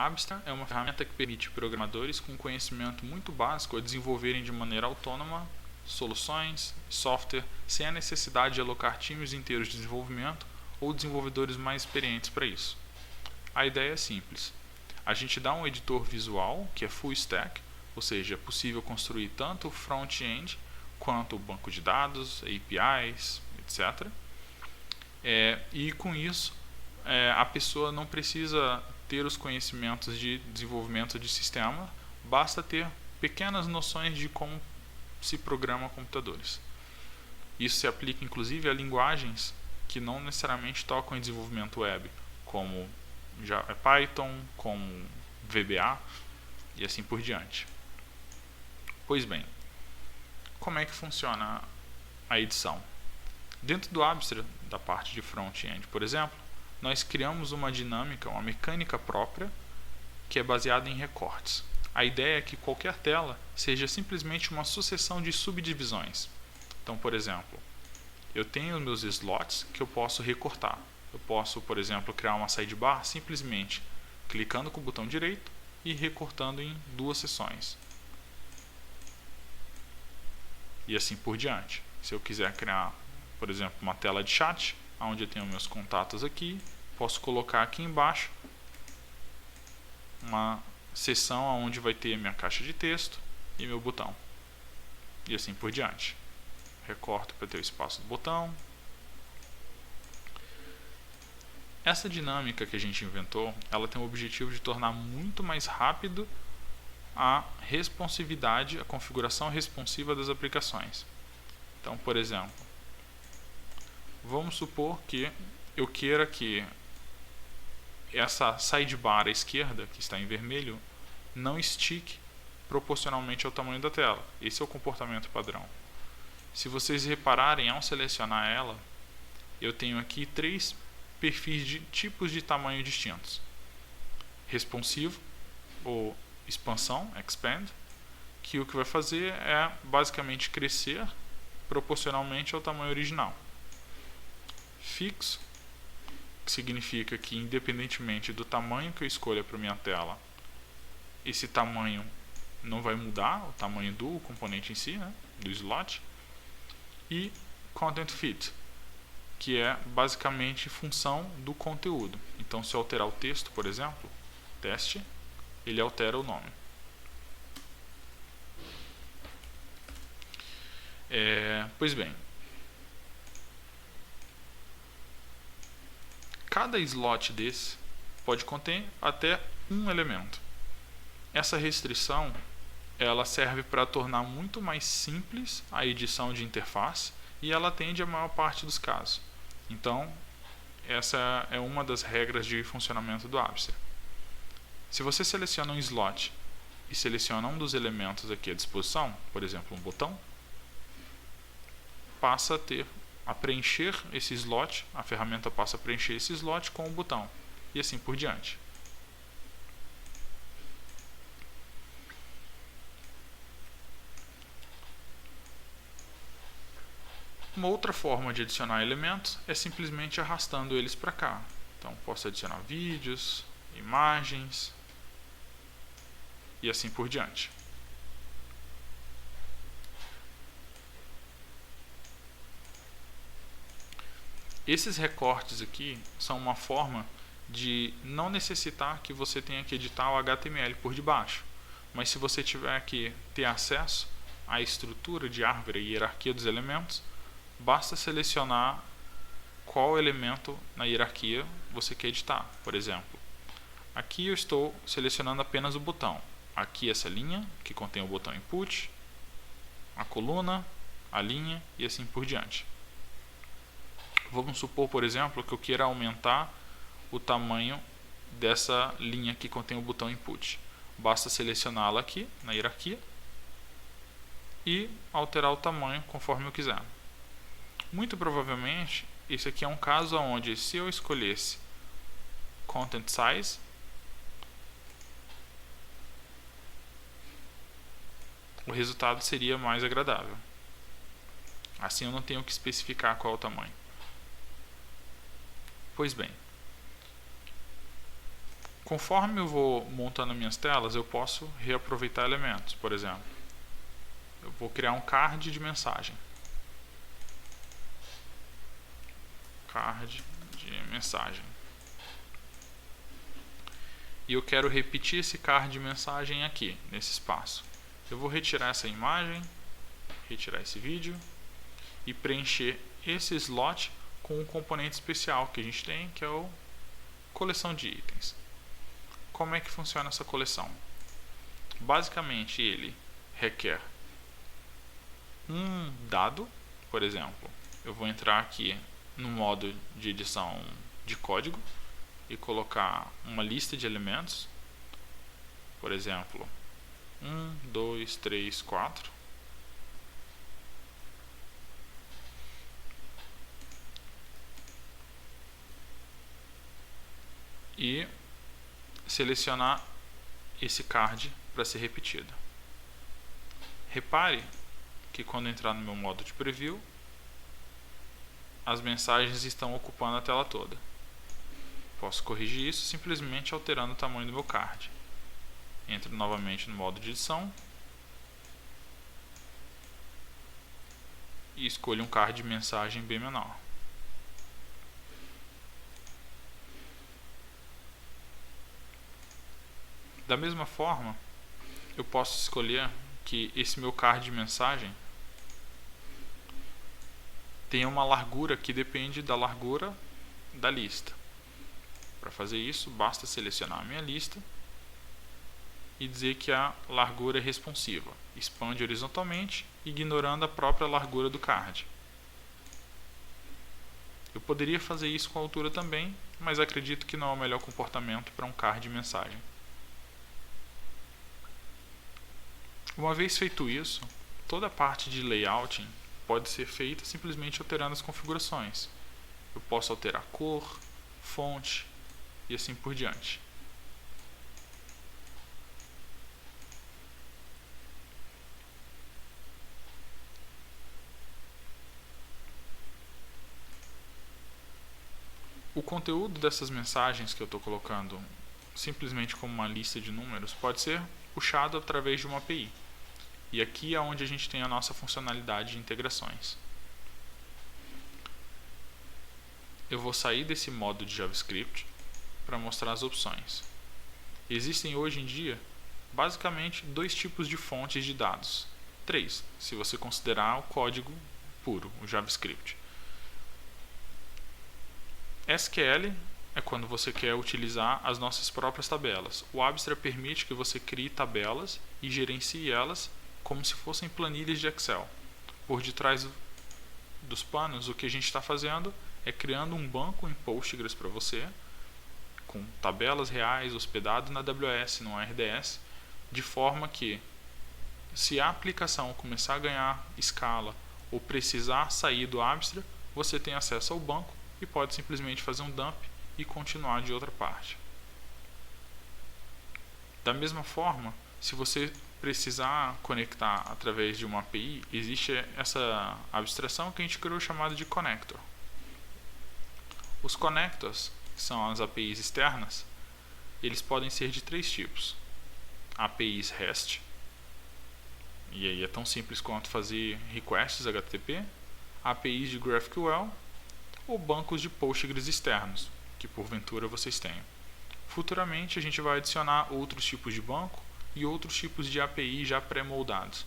Abstract é uma ferramenta que permite programadores com conhecimento muito básico a desenvolverem de maneira autônoma soluções, software, sem a necessidade de alocar times inteiros de desenvolvimento ou desenvolvedores mais experientes para isso. A ideia é simples. A gente dá um editor visual, que é full stack, ou seja, é possível construir tanto o front-end quanto o banco de dados, APIs, etc. E com isso, a pessoa não precisa ter os conhecimentos de desenvolvimento de sistema, basta ter pequenas noções de como se programa computadores. Isso se aplica inclusive a linguagens que não necessariamente tocam em desenvolvimento web, como Python, como VBA e assim por diante. Pois bem, como é que funciona a edição? Dentro do Abstract, da parte de front-end, por exemplo, nós criamos uma dinâmica, uma mecânica própria, que é baseada em recortes. A ideia é que qualquer tela seja simplesmente uma sucessão de subdivisões. Então, por exemplo, eu tenho meus slots que eu posso recortar. Eu posso, por exemplo, criar uma sidebar simplesmente clicando com o botão direito e recortando em 2 seções. E assim por diante. Se eu quiser criar, por exemplo, uma tela de chat, onde eu tenho meus contatos aqui, posso colocar aqui embaixo uma seção onde vai ter minha caixa de texto e meu botão. E assim por diante. Recorto para ter o espaço do botão. Essa dinâmica que a gente inventou, ela tem o objetivo de tornar muito mais rápido a responsividade, a configuração responsiva das aplicações. Então, por exemplo, vamos supor que eu queira que essa sidebar à esquerda, que está em vermelho, não estique proporcionalmente ao tamanho da tela. Esse é o comportamento padrão. Se vocês repararem, ao selecionar ela, eu tenho aqui 3 perfis de tipos de tamanho distintos. Responsivo, ou expansão, expand, que o que vai fazer é basicamente crescer proporcionalmente ao tamanho original. Fixo, que significa que independentemente do tamanho que eu escolha para minha tela, esse tamanho não vai mudar, o tamanho do componente em si, né, do slot. E Content Fit, que é basicamente função do conteúdo. Então, se eu alterar o texto, por exemplo, teste, ele altera o nome. Pois bem, cada slot desse pode conter até um elemento. Essa restrição ela serve para tornar muito mais simples a edição de interface e ela atende a maior parte dos casos. Então, essa é uma das regras de funcionamento do Abstract. Se você seleciona um slot e seleciona um dos elementos aqui à disposição, por exemplo, um botão, passa a preencher esse slot, a ferramenta passa a preencher esse slot com o botão, e assim por diante. Uma outra forma de adicionar elementos é simplesmente arrastando eles para cá. Então, posso adicionar vídeos, imagens e assim por diante. Esses recortes aqui são uma forma de não necessitar que você tenha que editar o HTML por debaixo. Mas se você tiver que ter acesso à estrutura de árvore e hierarquia dos elementos, basta selecionar qual elemento na hierarquia você quer editar. Por exemplo, aqui eu estou selecionando apenas o botão. Aqui essa linha, que contém o botão input, a coluna, a linha e assim por diante. Vamos supor, por exemplo, que eu queira aumentar o tamanho dessa linha que contém o botão input. Basta selecioná-la aqui na hierarquia e alterar o tamanho conforme eu quiser. Muito provavelmente, esse aqui é um caso onde, se eu escolhesse Content Size, o resultado seria mais agradável. Assim eu não tenho que especificar qual é o tamanho. Pois bem, Conforme eu vou montando minhas telas, eu posso reaproveitar elementos. Por exemplo, eu vou criar um card de mensagem. Card de mensagem. E eu quero repetir esse card de mensagem aqui, nesse espaço. Eu vou retirar essa imagem, retirar esse vídeo e preencher esse slot com um componente especial que a gente tem, que é o coleção de itens. Como é que funciona essa coleção? Basicamente, ele requer um dado. Por exemplo, eu vou entrar aqui no modo de edição de código e colocar uma lista de elementos. Por exemplo, 1, 2, 3, 4. E selecionar esse card para ser repetido. Repare que quando entrar no meu modo de preview, as mensagens estão ocupando a tela toda. Posso corrigir isso simplesmente alterando o tamanho do meu card. Entro novamente no modo de edição e escolho um card de mensagem bem menor. Da mesma forma, eu posso escolher que esse meu card de mensagem tenha uma largura que depende da largura da lista. Para fazer isso, basta selecionar a minha lista e dizer que a largura é responsiva. Expande horizontalmente, ignorando a própria largura do card. Eu poderia fazer isso com a altura também, mas acredito que não é o melhor comportamento para um card de mensagem. Uma vez feito isso, toda a parte de layouting pode ser feita simplesmente alterando as configurações. Eu posso alterar cor, fonte e assim por diante. O conteúdo dessas mensagens que eu estou colocando simplesmente como uma lista de números pode ser puxado através de uma API. E aqui é onde a gente tem a nossa funcionalidade de integrações. Eu vou sair desse modo de JavaScript para mostrar as opções. Existem hoje em dia basicamente dois tipos de fontes de dados. 3, se você considerar o código puro, o JavaScript. SQL é quando você quer utilizar as nossas próprias tabelas. O Abstract permite que você crie tabelas e gerencie elas como se fossem planilhas de Excel. Por detrás dos panos, o que a gente está fazendo é criando um banco em Postgres para você, com tabelas reais hospedado na AWS, no RDS, de forma que, se a aplicação começar a ganhar escala ou precisar sair do Abstract, você tem acesso ao banco e pode simplesmente fazer um dump e continuar de outra parte. Da mesma forma, se você precisar conectar através de uma API, existe essa abstração que a gente criou chamada de connector. Os connectors, que são as APIs externas, eles podem ser de 3 tipos. APIs REST, e aí é tão simples quanto fazer requests HTTP, APIs de GraphQL ou bancos de Postgres externos, que porventura vocês tenham. Futuramente a gente vai adicionar outros tipos de banco e outros tipos de API já pré-moldados.